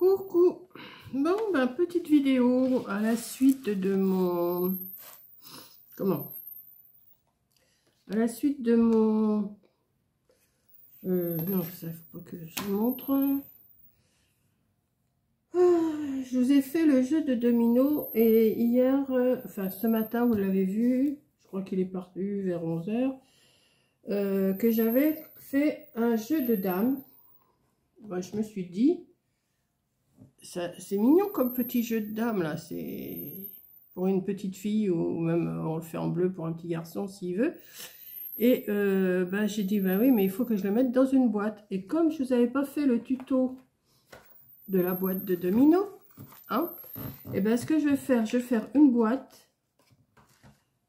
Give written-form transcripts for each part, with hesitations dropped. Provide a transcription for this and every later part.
Coucou. Bon, ben, petite vidéo à la suite de mon... Comment? À la suite de mon... non, ça, faut pas que je montre. Je vous ai fait le jeu de domino et hier, enfin ce matin, vous l'avez vu, je crois qu'il est parti vers 11 h, que j'avais fait un jeu de dames. Ben, je me suis dit... C'est mignon comme petit jeu de dames là, c'est pour une petite fille ou même on le fait en bleu pour un petit garçon s'il veut. Et ben, j'ai dit ben oui mais il faut que je le mette dans une boîte. Et comme je vous avais pas fait le tuto de la boîte de domino, hein, et ben ce que je vais faire une boîte.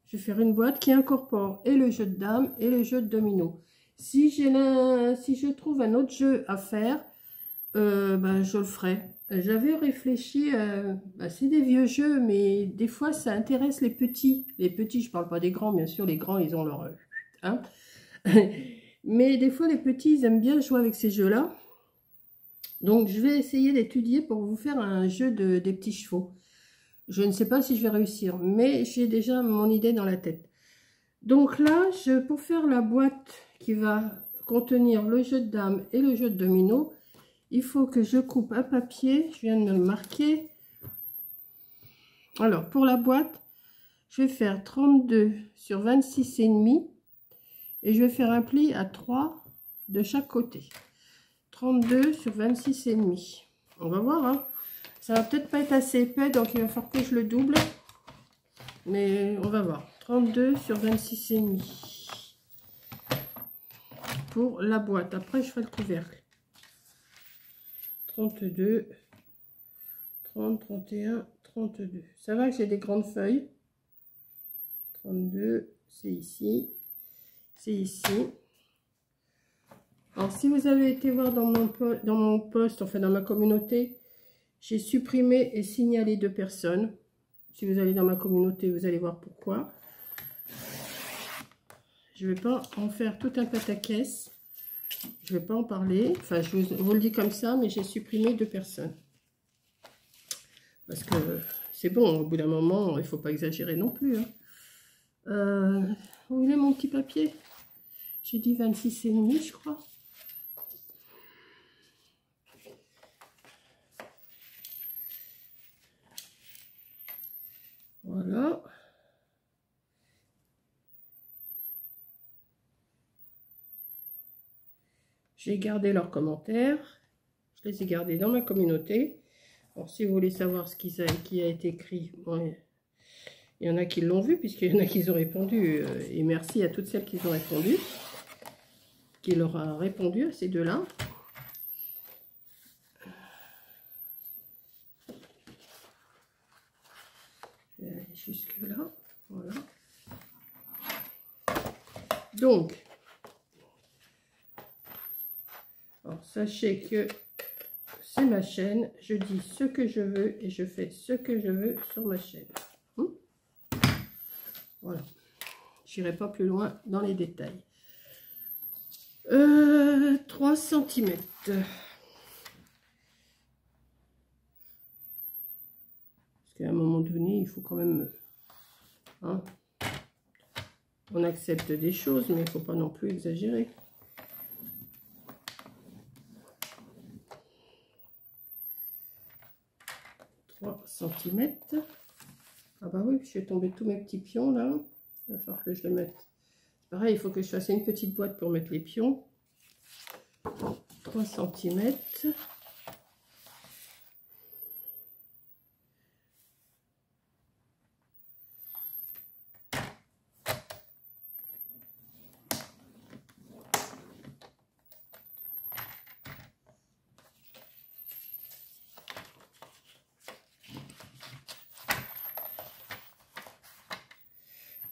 Je vais faire une boîte qui incorpore et le jeu de dames et le jeu de domino. Si je trouve un autre jeu à faire, ben, je le ferai. J'avais réfléchi, ben, c'est des vieux jeux, mais des fois ça intéresse les petits. Les petits, je parle pas des grands, bien sûr, les grands ils ont leur... hein. Mais des fois les petits ils aiment bien jouer avec ces jeux-là. Donc je vais essayer d'étudier pour vous faire un jeu des petits chevaux. Je ne sais pas si je vais réussir, mais j'ai déjà mon idée dans la tête. Donc là, pour faire la boîte qui va contenir le jeu de dames et le jeu de domino, il faut que je coupe un papier, je viens de me le marquer. Alors, pour la boîte, je vais faire 32 sur 26,5 et je vais faire un pli à 3 de chaque côté. 32 sur 26,5. On va voir, hein. Ça va peut-être pas être assez épais, donc il va falloir que je le double. Mais on va voir. 32 sur 26,5 pour la boîte. Après, je ferai le couvercle. 32, 30, 31, 32. Ça va que j'ai des grandes feuilles. 32, c'est ici. C'est ici. Alors, si vous avez été voir dans mon post, enfin dans ma communauté, j'ai supprimé et signalé 2 personnes. Si vous allez dans ma communauté, vous allez voir pourquoi. Je ne vais pas en faire tout un pataquès. Je ne vais pas en parler. Enfin, je vous le dis comme ça, mais j'ai supprimé 2 personnes. Parce que c'est bon, au bout d'un moment, il ne faut pas exagérer non plus. Hein. Vous voulez mon petit papier? J'ai dit 26,5, je crois. Voilà. J'ai gardé leurs commentaires. Je les ai gardés dans ma communauté. Alors, si vous voulez savoir ce qui a été écrit, bon, il y en a qui l'ont vu, puisqu'il y en a qui ont répondu. Et merci à toutes celles qui ont répondu, qui leur a répondu à ces deux-là. Je vais aller jusque là. Voilà. Donc, alors, sachez que c'est ma chaîne. Je dis ce que je veux et je fais ce que je veux sur ma chaîne. Voilà. J'irai pas plus loin dans les détails. 3 cm. Parce qu'à un moment donné, il faut quand même... hein, on accepte des choses, mais il ne faut pas non plus exagérer. cm. Ah bah oui, je suis tombée tous mes petits pions là. Il va falloir que je les mette. Pareil, il faut que je fasse une petite boîte pour mettre les pions. 3 cm.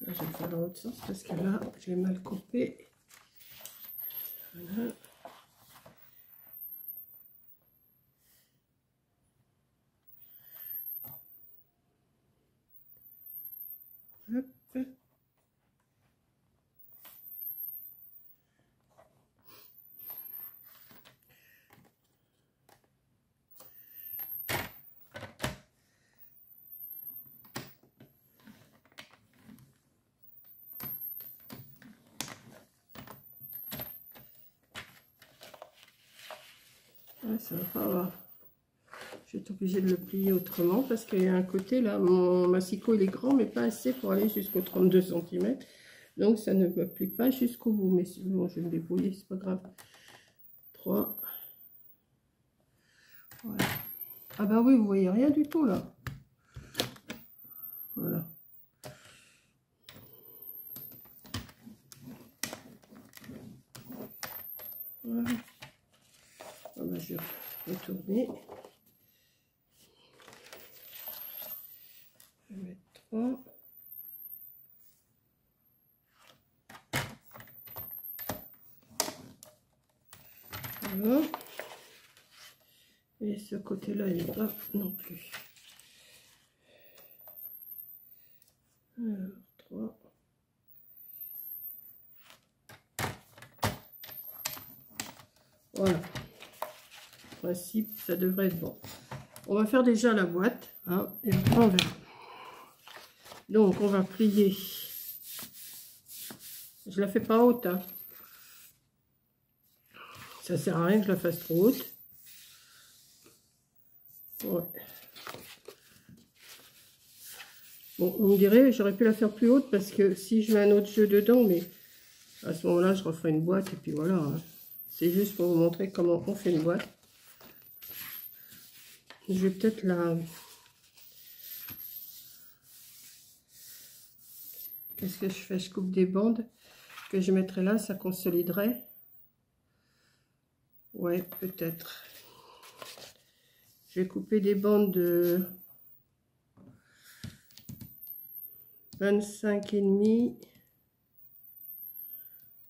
Là, je vais faire dans l'autre sens parce que là, je l'ai mal coupé. Voilà. Hop. Ah, ça va pas avoir. Je vais être obligée de le plier autrement parce qu'il y a un côté là, mon massicot il est grand mais pas assez pour aller jusqu'au 32 cm. Donc ça ne me plie pas jusqu'au bout. Mais bon, je vais me débrouiller, c'est pas grave. 3. Voilà. Ah bah oui, vous voyez rien du tout là. Voilà. Voilà. Ah bah, je vais retourner. Je vais mettre 3. Voilà. Et ce côté-là, il n'est pas non plus. Alors, 3. Voilà. En principe, ça devrait être bon. On va faire déjà la boîte, hein, et après on verra. Donc, on va plier. Je la fais pas haute, hein. Ça sert à rien que je la fasse trop haute. Ouais. Bon, on me dirait, j'aurais pu la faire plus haute parce que si je mets un autre jeu dedans, mais à ce moment-là, je referai une boîte et puis voilà. Hein. C'est juste pour vous montrer comment on fait une boîte. Je vais peut-être la... Qu'est-ce que je fais? Je coupe des bandes que je mettrai là, ça consoliderait. Ouais, peut-être. Je vais couper des bandes de 25,5.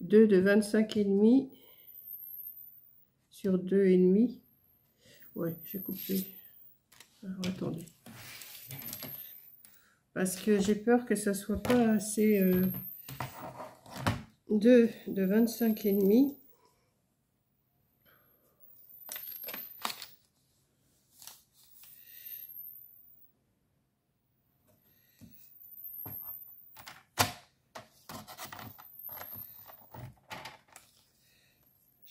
2 de 25,5 sur 2,5. Ouais, j'ai coupé. Alors, attendez. Parce que j'ai peur que ça soit pas assez 2 de 25,5.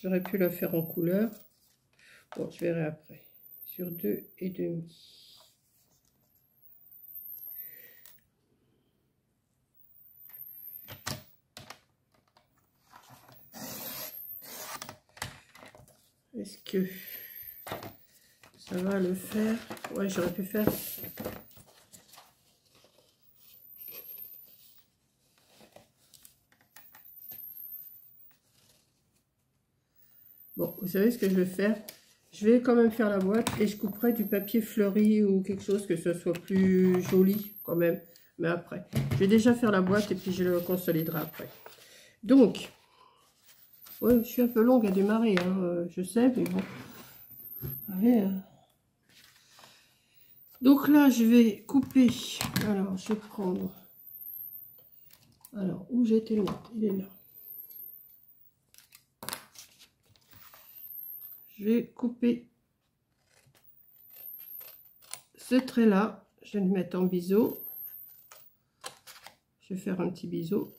J'aurais pu la faire en couleur. Bon, je verrai après. Sur 2,5. Est-ce que ça va le faire? Ouais, j'aurais pu faire. Bon, vous savez ce que je vais faire? Je vais quand même faire la boîte et je couperai du papier fleuri ou quelque chose que ce soit plus joli quand même. Mais après, je vais déjà faire la boîte et puis je le consoliderai après. Donc, ouais, je suis un peu longue à démarrer, hein, je sais, mais bon. Allez, donc là, je vais couper. Alors, je vais prendre. Alors, où j'ai été le mettre? Il est là. Je vais couper ce trait-là. Je vais le mettre en biseau. Je vais faire un petit biseau.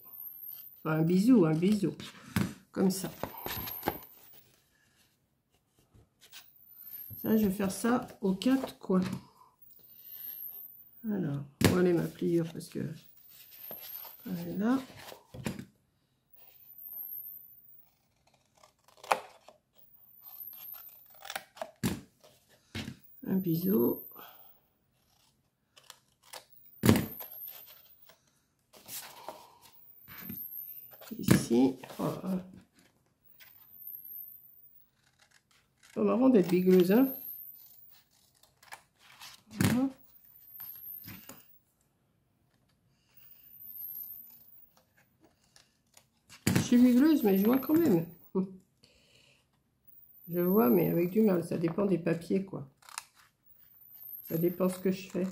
Enfin, un biseau. Comme ça. Ça, je vais faire ça aux 4 coins. Alors, on va aller ma pliure parce que elle est là. Un biseau. Ici. Oh, pas marrant d'être bigleuse, hein. Voilà. Je suis bigleuse, mais je vois quand même. Je vois, mais avec du mal. Ça dépend des papiers, quoi. Ça dépend ce que je fais.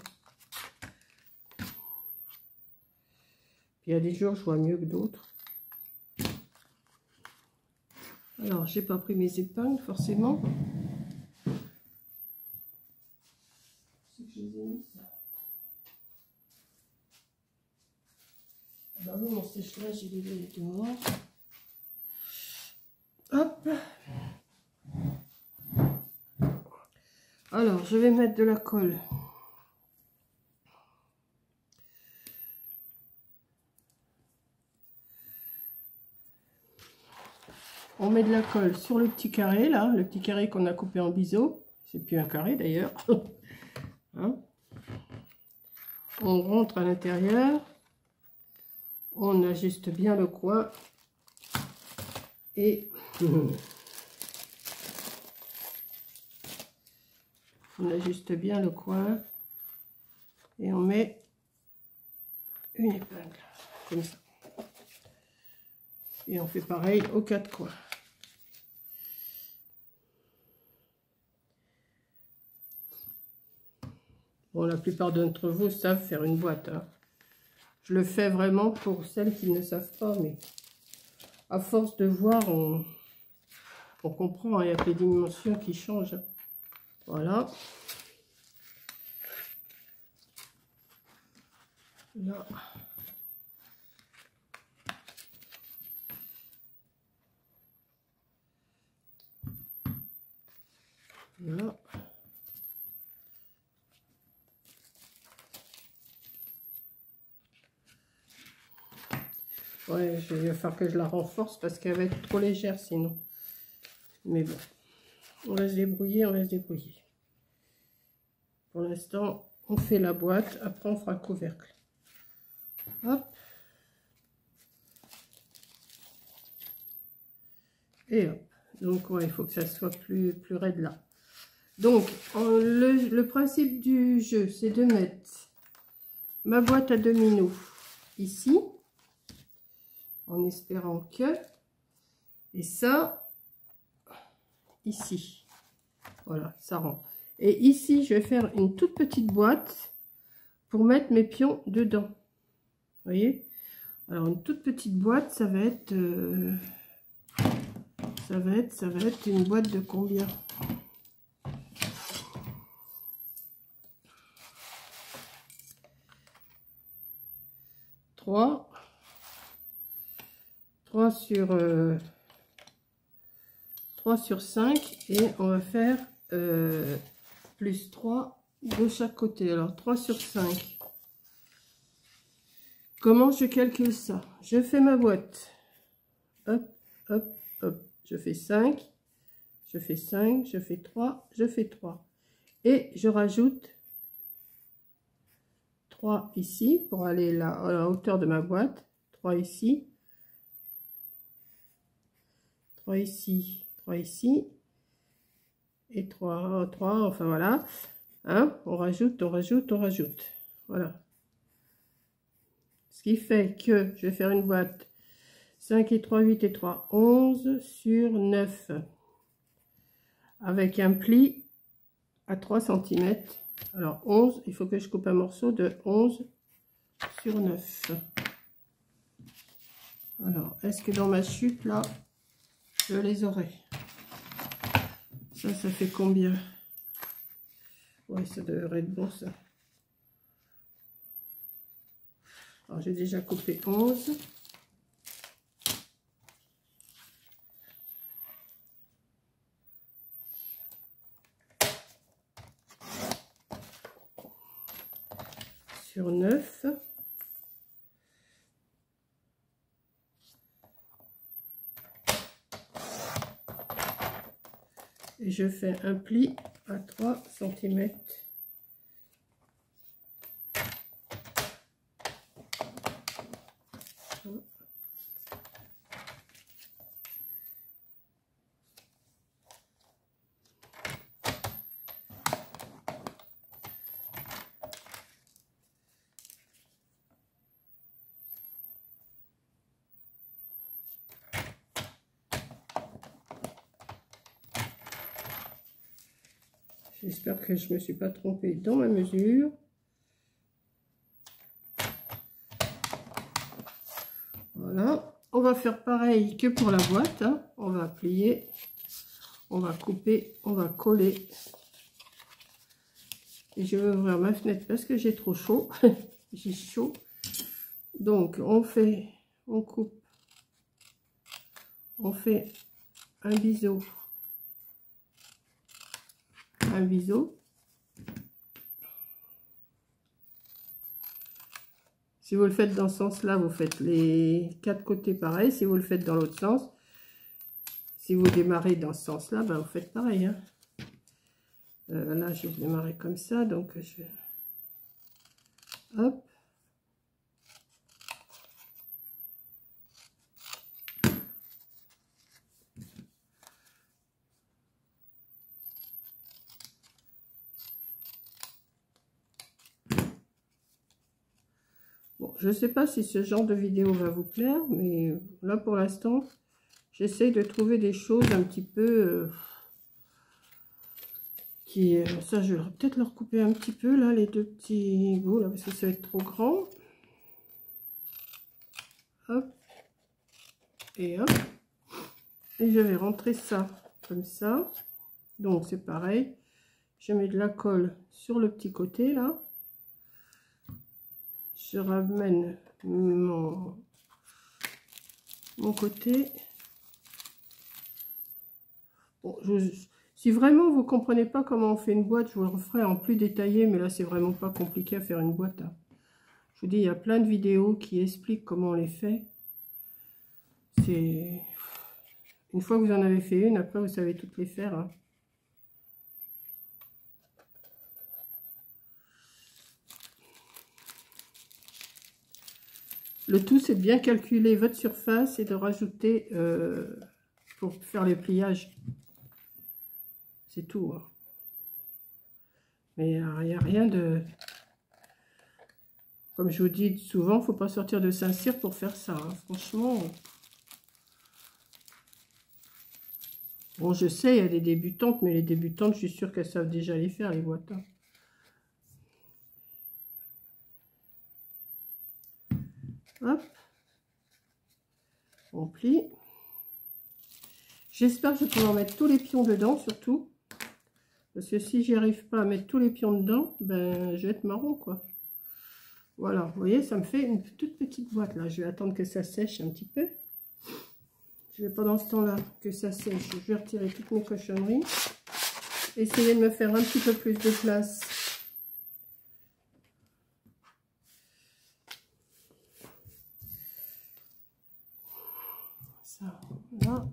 Puis il y a des jours, je vois mieux que d'autres. Alors, j'ai pas pris mes épingles, forcément. C'est que je les ai mis, ça. Ah bah oui, mon sèche-linge, il est dehors. Hop. Alors, je vais mettre de la colle. On met de la colle sur le petit carré, là, le petit carré qu'on a coupé en biseau. C'est plus un carré d'ailleurs. Hein? On rentre à l'intérieur. On ajuste bien le coin. Et on ajuste bien le coin. Et on met une épingle, comme ça. Et on fait pareil aux quatre coins. Bon, la plupart d'entre vous savent faire une boîte. Hein. Je le fais vraiment pour celles qui ne savent pas, mais à force de voir, on comprend. Hein, il y a que les dimensions qui changent. Voilà. Là. Là. Ouais, il va falloir que je la renforce parce qu'elle va être trop légère sinon. Mais bon, on va se débrouiller, on va se débrouiller. Pour l'instant, on fait la boîte, après on fera le couvercle. Hop. Et hop. Donc, ouais, il faut que ça soit plus raide là. Donc, le principe du jeu, c'est de mettre ma boîte à domino ici. En espérant que, et ça, ici, voilà, ça rentre. Et ici, je vais faire une toute petite boîte pour mettre mes pions dedans. Vous voyez? Alors, une toute petite boîte, ça va être une boîte de combien? Trois sur 5 et on va faire plus 3 de chaque côté. Alors 3 sur 5. Comment je calcule ça? Je fais ma boîte. Hop, hop, hop. Je fais 5. Je fais 5. Je fais 3. Je fais 3. Et je rajoute 3 ici pour aller là, à la hauteur de ma boîte. 3 ici. 3 ici. 3 ici. Et 3, enfin voilà. Hein, on rajoute, on rajoute, on rajoute. Voilà. Ce qui fait que je vais faire une boîte 5 et 3, 8 et 3, 11 sur 9. Avec un pli à 3 cm. Alors 11, il faut que je coupe un morceau de 11 sur 9. Alors, est-ce que dans ma chute là, je les aurai? Ça fait combien? Ouais, ça devrait être bon ça. Alors j'ai déjà coupé 11. Sur 9. Et je fais un pli à 3 cm. J'espère que je ne me suis pas trompée dans ma mesure. Voilà. On va faire pareil que pour la boîte. Hein. On va plier, on va couper, on va coller. Et je vais ouvrir ma fenêtre parce que j'ai trop chaud. J'ai chaud. Donc, on coupe, on fait un biseau un biseau. Si vous le faites dans ce sens-là, vous faites les 4 côtés pareil. Si vous le faites dans l'autre sens, si vous démarrez dans ce sens-là, ben vous faites pareil. Hein. Là, je vais démarrer comme ça, donc je... Hop. Bon, je ne sais pas si ce genre de vidéo va vous plaire, mais là pour l'instant, j'essaye de trouver des choses un petit peu qui... ça, je vais peut-être leur couper un petit peu, là, les deux petits bouts, là, parce que ça va être trop grand. Hop. Et hop. Et je vais rentrer ça comme ça. Donc, c'est pareil. Je mets de la colle sur le petit côté, là. Je ramène mon côté. Bon, si vraiment vous ne comprenez pas comment on fait une boîte, je vous le referai en plus détaillé, mais là c'est vraiment pas compliqué à faire une boîte. Hein. Je vous dis, il y a plein de vidéos qui expliquent comment on les fait. C'est une fois que vous en avez fait une, après vous savez toutes les faire. Hein. Le tout, c'est de bien calculer votre surface et de rajouter pour faire les pliages. C'est tout. Hein. Mais il n'y a rien de... Comme je vous dis souvent, il ne faut pas sortir de Saint-Cyr pour faire ça. Hein. Franchement... Bon, je sais, il y a des débutantes, mais les débutantes, je suis sûre qu'elles savent déjà les faire, les boîtes. Hein. Hop. On plie. J'espère que je vais pouvoir mettre tous les pions dedans, surtout. Parce que si j'y arrive pas à mettre tous les pions dedans, ben je vais être marron, quoi. Voilà, vous voyez, ça me fait une toute petite boîte, là. Je vais attendre que ça sèche un petit peu. Je vais pendant ce temps-là que ça sèche, je vais retirer toutes mes cochonneries. Essayer de me faire un petit peu plus de place. Ça, là.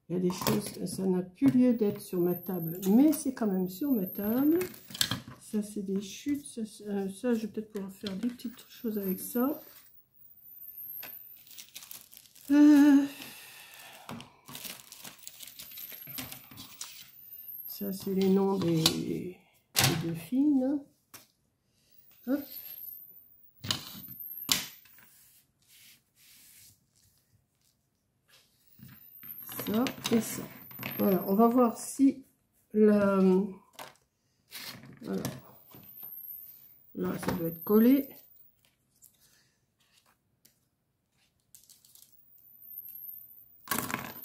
Il y a des choses, ça n'a plus lieu d'être sur ma table, mais c'est quand même sur ma table. Ça, c'est des chutes. Ça, je vais peut-être pouvoir faire des petites choses avec ça. Ça, c'est les noms des deux filles. Là. Hop. Ça et ça. Voilà, on va voir si la... Voilà. Là, ça doit être collé.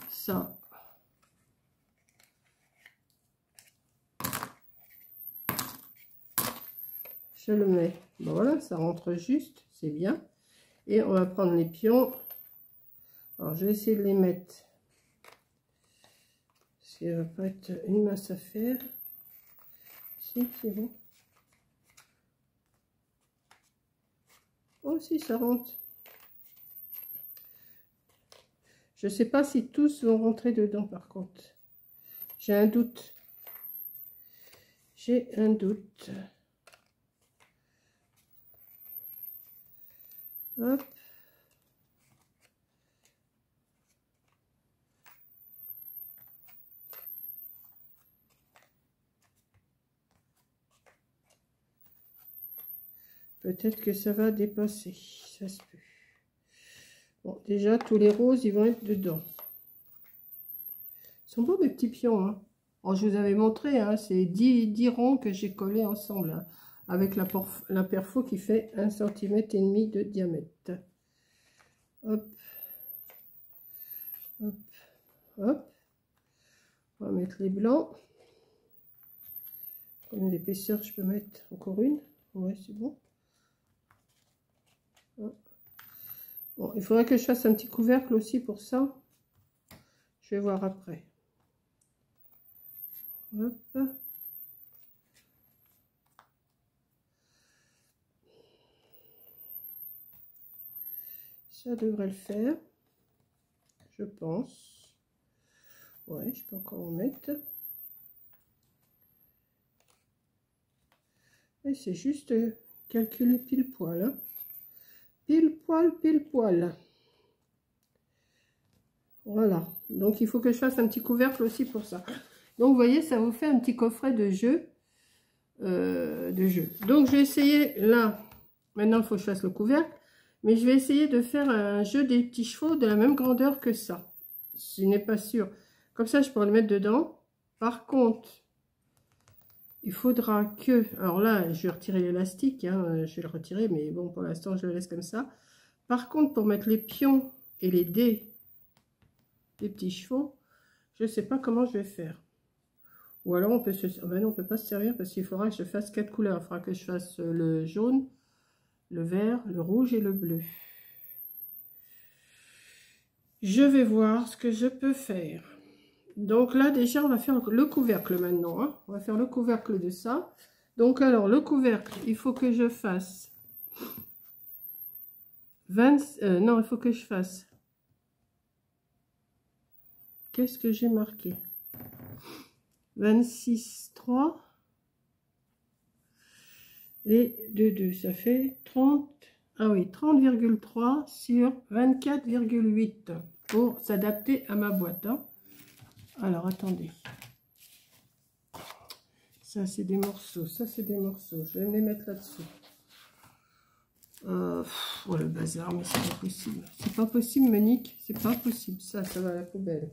Ça. Je le mets. Bon, voilà, ça rentre juste, c'est bien. Et on va prendre les pions. Alors, je vais essayer de les mettre. Parce qu'il ne va pas être une mince affaire. Si, c'est bon. Oh, si, ça rentre. Je ne sais pas si tous vont rentrer dedans, par contre. J'ai un doute. J'ai un doute. Hop. Peut-être que ça va dépasser. Ça se peut. Bon, déjà, tous les roses, ils vont être dedans. Ils sont beaux, mes petits pions. Hein. Alors, je vous avais montré, hein, c'est 10 ronds que j'ai collés ensemble. Hein, avec la perfo qui fait 1,5 cm de diamètre. Hop. Hop. Hop. On va mettre les blancs. Combien d'épaisseur je peux mettre? Encore une? Ouais, c'est bon. Hop. Bon, il faudrait que je fasse un petit couvercle aussi pour ça. Je vais voir après. Hop. Ça devrait le faire, je pense. Ouais, je peux encore en mettre. Et c'est juste calculer pile poil. Hein. Pile poil, pile poil. Voilà. Donc, il faut que je fasse un petit couvercle aussi pour ça. Donc, vous voyez, ça vous fait un petit coffret de jeu. Donc, je vais essayer là. Maintenant, il faut que je fasse le couvercle. Mais je vais essayer de faire un jeu des petits chevaux de la même grandeur que ça. Je n'ai pas sûr. Comme ça, je pourrais le mettre dedans. Par contre, il faudra que... Alors là, je vais retirer l'élastique. Hein, je vais le retirer, mais bon, pour l'instant, je le laisse comme ça. Par contre, pour mettre les pions et les dés des petits chevaux, je ne sais pas comment je vais faire. Ou alors, on peut se... Ben non, on ne peut pas se servir parce qu'il faudra que je fasse 4 couleurs. Il faudra que je fasse le jaune, le vert, le rouge et le bleu. Je vais voir ce que je peux faire. Donc là, déjà, on va faire le couvercle maintenant. Hein. On va faire le couvercle de ça. Donc, alors, le couvercle, il faut que je fasse 20... non, il faut que je fasse... Qu'est-ce que j'ai marqué? 26, 3 et 2, ça fait 30, ah oui, 30,3 sur 24,8 pour s'adapter à ma boîte. Hein. Alors, attendez. Ça, c'est des morceaux, ça, c'est des morceaux. Je vais me les mettre là-dessous. Oh, le bazar, mais c'est pas possible. C'est pas possible, Monique, c'est pas possible. Ça va à la poubelle.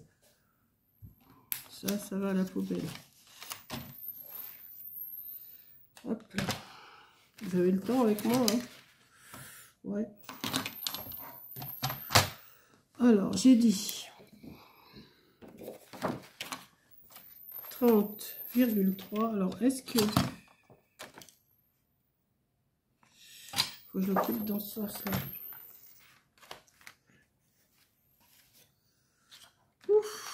Ça va à la poubelle. Hop là. Vous avez le temps avec moi, hein? Ouais. Alors, j'ai dit 30,3. Alors, est-ce que... Faut que je le coupe dans ce sens-là. Ouf.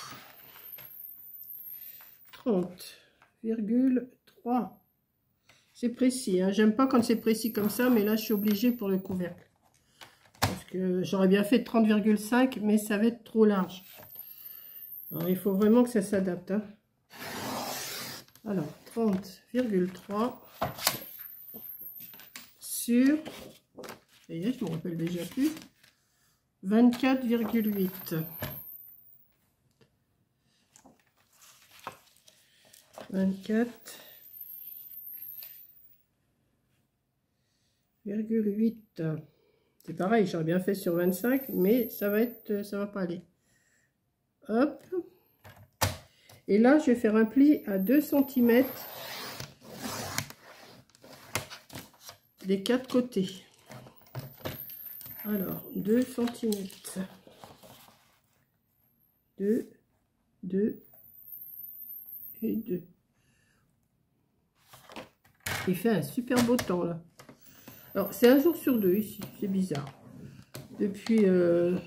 30,3. C'est précis, hein. J'aime pas quand c'est précis comme ça, mais là je suis obligée pour le couvercle. Parce que j'aurais bien fait 30,5, mais ça va être trop large. Alors il faut vraiment que ça s'adapte. Hein. Alors 30,3 sur, ça y est, je me rappelle déjà plus, 24,8. 24,8. C'est pareil, j'aurais bien fait sur 25, mais ça va pas aller. Hop. Et là, je vais faire un pli à 2 cm des 4 côtés. Alors, 2 cm. 2, 2 et 2. Il fait un super beau temps là. Alors, c'est un jour sur deux ici, c'est bizarre. Depuis une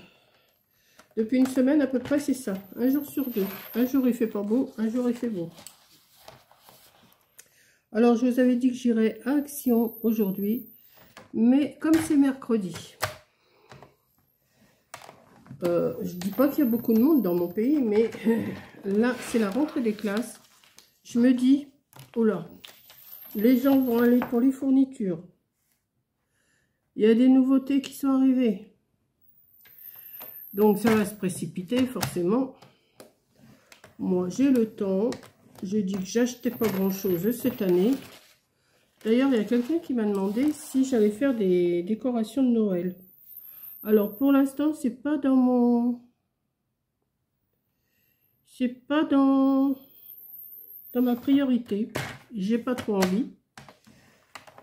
semaine à peu près, c'est ça. Un jour sur deux. Un jour il fait pas beau, un jour il fait beau. Alors, je vous avais dit que j'irais à Action aujourd'hui. Mais comme c'est mercredi, je dis pas qu'il y a beaucoup de monde dans mon pays, mais là, c'est la rentrée des classes. Je me dis, oh là, les gens vont aller pour les fournitures. Il y a des nouveautés qui sont arrivées. Donc, ça va se précipiter, forcément. Moi, j'ai le temps. J'ai dit que j'achetais pas grand-chose cette année. D'ailleurs, il y a quelqu'un qui m'a demandé si j'allais faire des décorations de Noël. Alors, pour l'instant, c'est pas dans mon... C'est pas dans ma priorité. J'ai pas trop envie.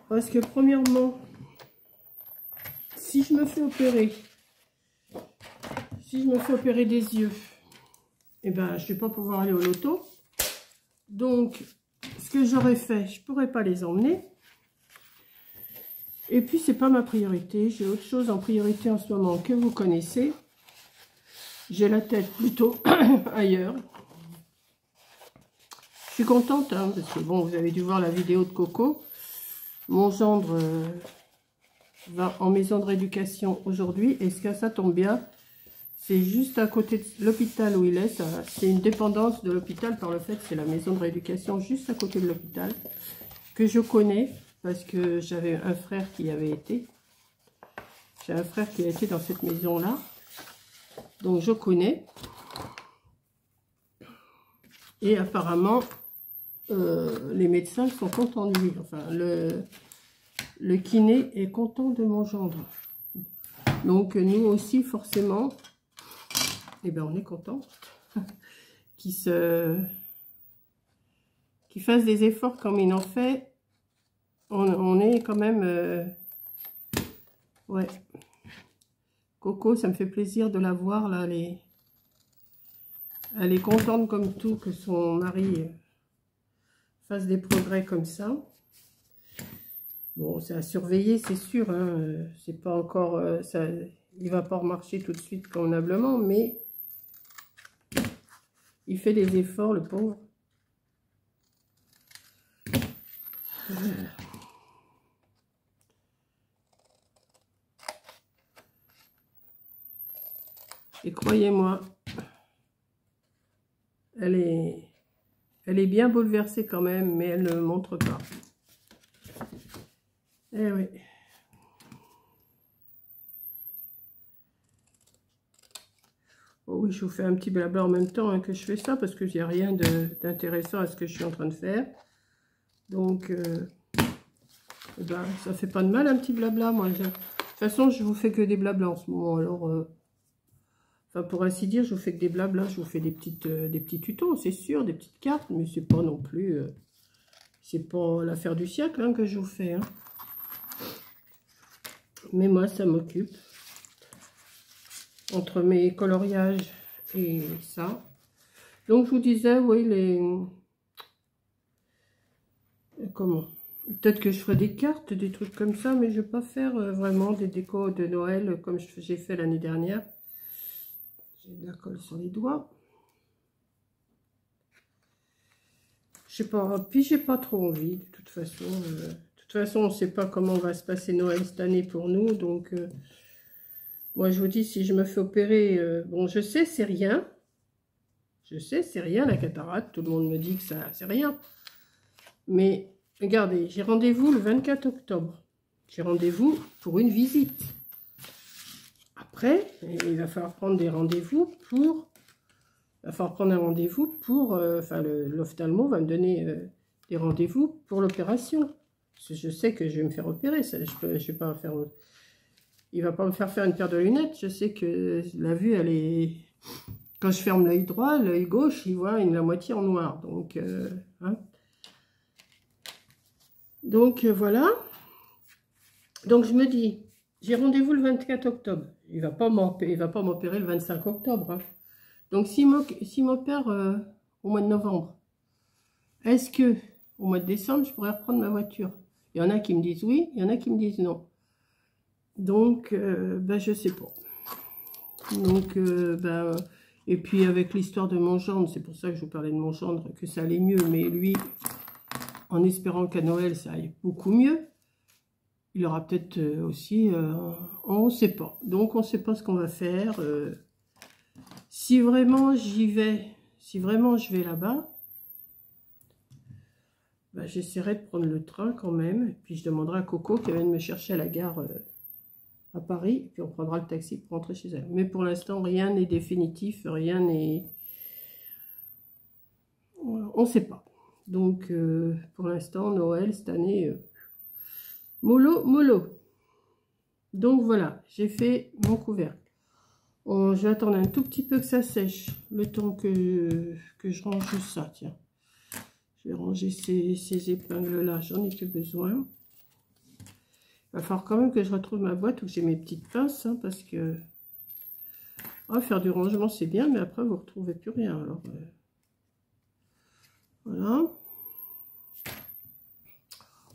Parce que, premièrement, si je me fais opérer des yeux, eh ben, je vais pas pouvoir aller au loto. Donc, ce que j'aurais fait, je pourrais pas les emmener. Et puis, c'est pas ma priorité. J'ai autre chose en priorité en ce moment que vous connaissez. J'ai la tête plutôt ailleurs. Je suis contente, hein, parce que bon, vous avez dû voir la vidéo de Coco. Mon gendre va en maison de rééducation aujourd'hui. Et ce que ça tombe bien, c'est juste à côté de l'hôpital où il est. C'est une dépendance de l'hôpital par le fait que c'est la maison de rééducation juste à côté de l'hôpital. Que je connais parce que j'avais un frère qui y avait été. J'ai un frère qui a été dans cette maison-là. Donc je connais. Et apparemment, les médecins sont contents de lui. Enfin, le kiné est content de mon gendre. Donc nous aussi, forcément, eh ben, on est content qu'il fasse des efforts comme il en fait. On est quand même... ouais. Coco, ça me fait plaisir de la voir là. Elle est contente comme tout que son mari fasse des progrès comme ça. Bon, c'est à surveiller, c'est sûr. Hein, c'est pas encore... il va pas remarcher tout de suite convenablement, mais il fait des efforts, le pauvre. Et croyez-moi, elle est bien bouleversée quand même, mais elle ne le montre pas. Eh oui. Oh oui, je vous fais un petit blabla en même temps hein, que je fais ça, parce qu'il n'y a rien d'intéressant à ce que je suis en train de faire. Donc, eh ben, ça fait pas de mal un petit blabla. Moi, de toute façon, je vous fais que des blablas en ce moment. Alors, enfin, pour ainsi dire, je vous fais que des blablas. Je vous fais des petits tutos, c'est sûr, des petites cartes, mais c'est pas non plus... c'est pas l'affaire du siècle hein, que je vous fais. Hein. Mais moi, ça m'occupe. Entre mes coloriages et ça. Donc, je vous disais, oui, comment? Peut-être que je ferai des cartes, des trucs comme ça, mais je ne vais pas faire vraiment des décos de Noël comme j'ai fait l'année dernière. J'ai de la colle sur les doigts. Je sais pas, puis j'ai pas trop envie, de toute façon. On ne sait pas comment va se passer Noël cette année pour nous, donc... moi, je vous dis, si je me fais opérer, bon, je sais, c'est rien. Je sais, c'est rien, la cataracte. Tout le monde me dit que ça, c'est rien. Mais, regardez, j'ai rendez-vous le 24 octobre. J'ai rendez-vous pour une visite. Après, il va falloir prendre des rendez-vous pour... Il va falloir prendre un rendez-vous pour... enfin, l'ophtalmo va me donner des rendez-vous pour l'opération. Parce que je sais que je vais me faire opérer. Ça, je vais pas faire... Il va pas me faire une paire de lunettes. Je sais que la vue, elle est... Quand je ferme l'œil droit, l'œil gauche, il voit la moitié en noir. Donc, hein. Donc, voilà. Donc, je me dis, j'ai rendez-vous le 24 octobre. Il va pas m'opérer le 25 octobre. Hein. Donc, s'il m'opère au mois de novembre, est-ce que au mois de décembre, je pourrais reprendre ma voiture? Il y en a qui me disent oui, il y en a qui me disent non. Donc, ben, je sais pas. Donc, ben, et puis avec l'histoire de mon gendre, c'est pour ça que je vous parlais de mon gendre, que ça allait mieux. Mais lui, en espérant qu'à Noël, ça aille beaucoup mieux, il aura peut-être aussi, on ne sait pas. Donc, on ne sait pas ce qu'on va faire. Si vraiment j'y vais, si vraiment je vais là-bas, ben, j'essaierai de prendre le train quand même. Et puis, je demanderai à Coco qui vienne me chercher à la gare à Paris, et puis on prendra le taxi pour rentrer chez elle. Mais pour l'instant, rien n'est définitif, rien n'est... On ne sait pas. Donc, pour l'instant, Noël, cette année, mollo, mollo. Donc, voilà, j'ai fait mon couvercle. Je vais attendre un tout petit peu que ça sèche, le temps que je range ça, tiens. Je vais ranger ces épingles-là, j'en ai que besoin. Il va falloir quand même que je retrouve ma boîte où j'ai mes petites pinces, hein, parce que faire du rangement c'est bien, mais après vous ne retrouvez plus rien. Alors voilà.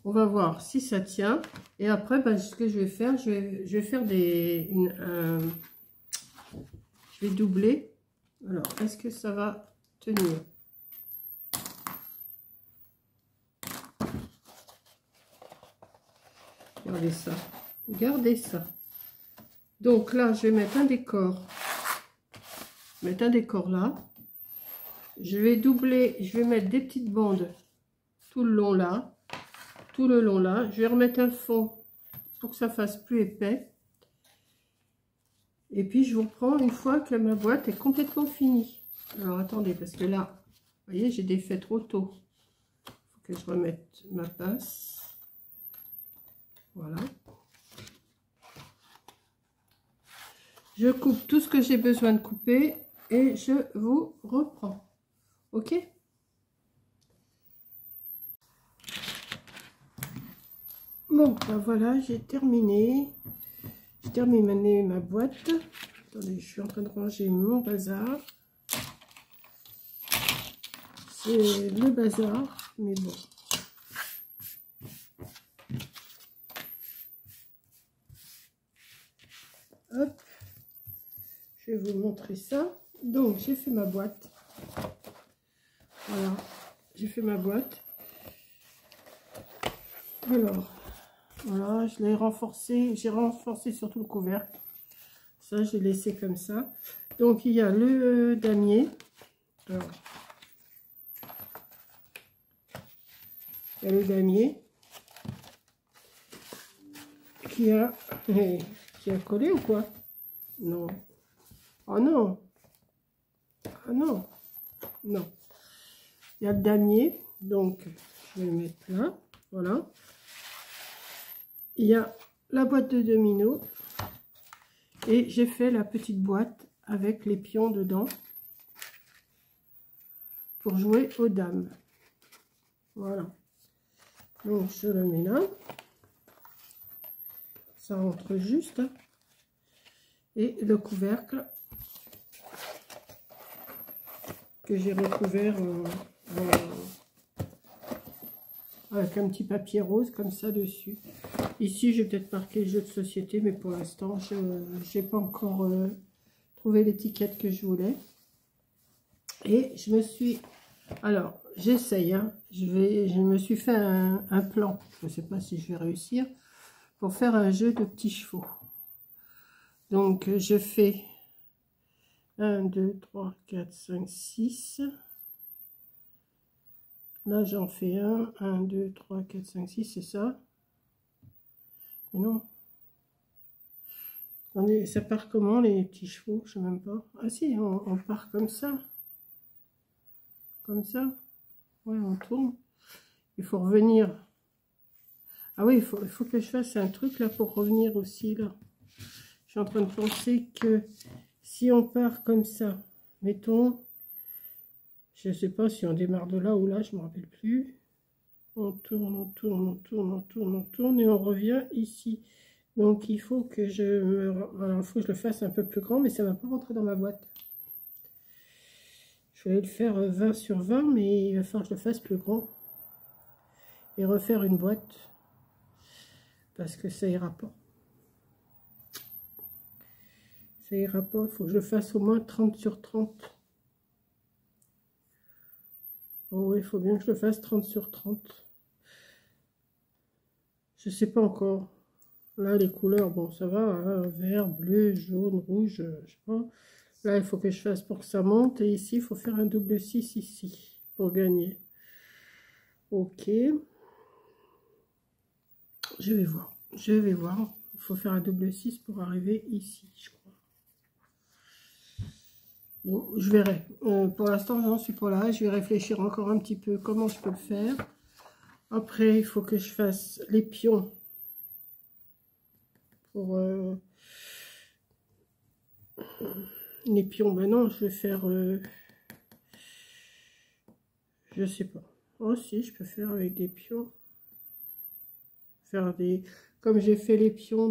On va voir si ça tient. Et après, ben, ce que je vais faire, je vais faire je vais doubler. Alors, est-ce que ça va tenir? Regardez ça. Regardez ça. Donc là, je vais mettre un décor. Mettre un décor là. Je vais doubler, je vais mettre des petites bandes tout le long là. Tout le long là. Je vais remettre un fond pour que ça fasse plus épais. Et puis je vous reprends une fois que ma boîte est complètement finie. Alors attendez, parce que là, vous voyez, j'ai défait trop tôt. Il faut que je remette ma pince. Voilà. Je coupe tout ce que j'ai besoin de couper et je vous reprends. Ok? Bon, ben voilà, j'ai terminé. J'ai terminé ma boîte. Attendez, je suis en train de ranger mon bazar. C'est le bazar, mais bon. Hop. Je vais vous montrer ça. Donc, j'ai fait ma boîte. Voilà. J'ai fait ma boîte. Alors, voilà, je l'ai renforcé. J'ai renforcé surtout le couvercle. Ça, j'ai laissé comme ça. Donc, il y a le damier. Alors, il y a le damier qui a collé ou quoi? Non. Oh non. Ah non. Non. Il y a le damier. Donc, je vais le mettre là. Voilà. Il y a la boîte de domino. Et j'ai fait la petite boîte avec les pions dedans. Pour jouer aux dames. Voilà. Donc, je le mets là. Ça rentre juste. Et le couvercle que j'ai recouvert avec un petit papier rose comme ça dessus. Ici, j'ai peut-être marqué jeu de société, mais pour l'instant, je n'ai pas encore trouvé l'étiquette que je voulais. Et je me suis... Alors, j'essaye, hein. Je me suis fait un plan. Je ne sais pas si je vais réussir. Pour faire un jeu de petits chevaux. Donc, je fais 1, 2, 3, 4, 5, 6. Là, j'en fais 1, 2, 3, 4, 5, 6, c'est ça. Mais non. Attendez, ça part comment les petits chevaux? Je ne sais même pas. Ah si, on part comme ça. Comme ça. Ouais, on tourne. Il faut revenir. Ah oui, il faut que je fasse un truc là pour revenir aussi là. Je suis en train de penser que si on part comme ça, mettons, je ne sais pas si on démarre de là ou là, je ne me rappelle plus. On tourne, on tourne, on tourne, on tourne, on tourne et on revient ici. Donc il faut que alors, il faut que je le fasse un peu plus grand, mais ça ne va pas rentrer dans ma boîte. Je vais le faire 20 sur 20, mais il va falloir que je le fasse plus grand. Et refaire une boîte. Parce que ça ira pas. Ça ira pas, il faut que je le fasse au moins 30 sur 30. Oh oui, il faut bien que je le fasse 30 sur 30. Je sais pas encore. Là, les couleurs, bon, ça va, hein, vert, bleu, jaune, rouge, je sais pas. Là, il faut que je fasse pour que ça monte. Et ici, il faut faire un double 6 ici, pour gagner. Ok. Je vais voir. Je vais voir. Il faut faire un double 6 pour arriver ici, je crois. Bon, je verrai. Pour l'instant, j'en suis pas là. Je vais réfléchir encore un petit peu comment je peux le faire. Après, il faut que je fasse les pions. Pour les pions, ben non, je vais faire... je sais pas. Oh si, je peux faire avec des pions. Faire des... Comme j'ai fait les pions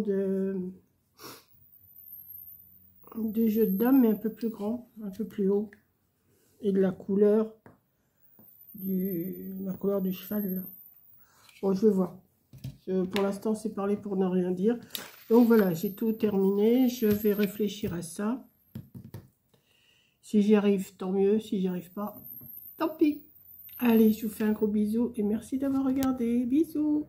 des jeux de dames, mais un peu plus grand, un peu plus haut. Et de la couleur du cheval. Là. Bon, je vais voir. Pour l'instant, c'est parler pour ne rien dire. Donc voilà, j'ai tout terminé. Je vais réfléchir à ça. Si j'y arrive, tant mieux. Si j'y arrive pas, tant pis. Allez, je vous fais un gros bisou et merci d'avoir regardé. Bisous.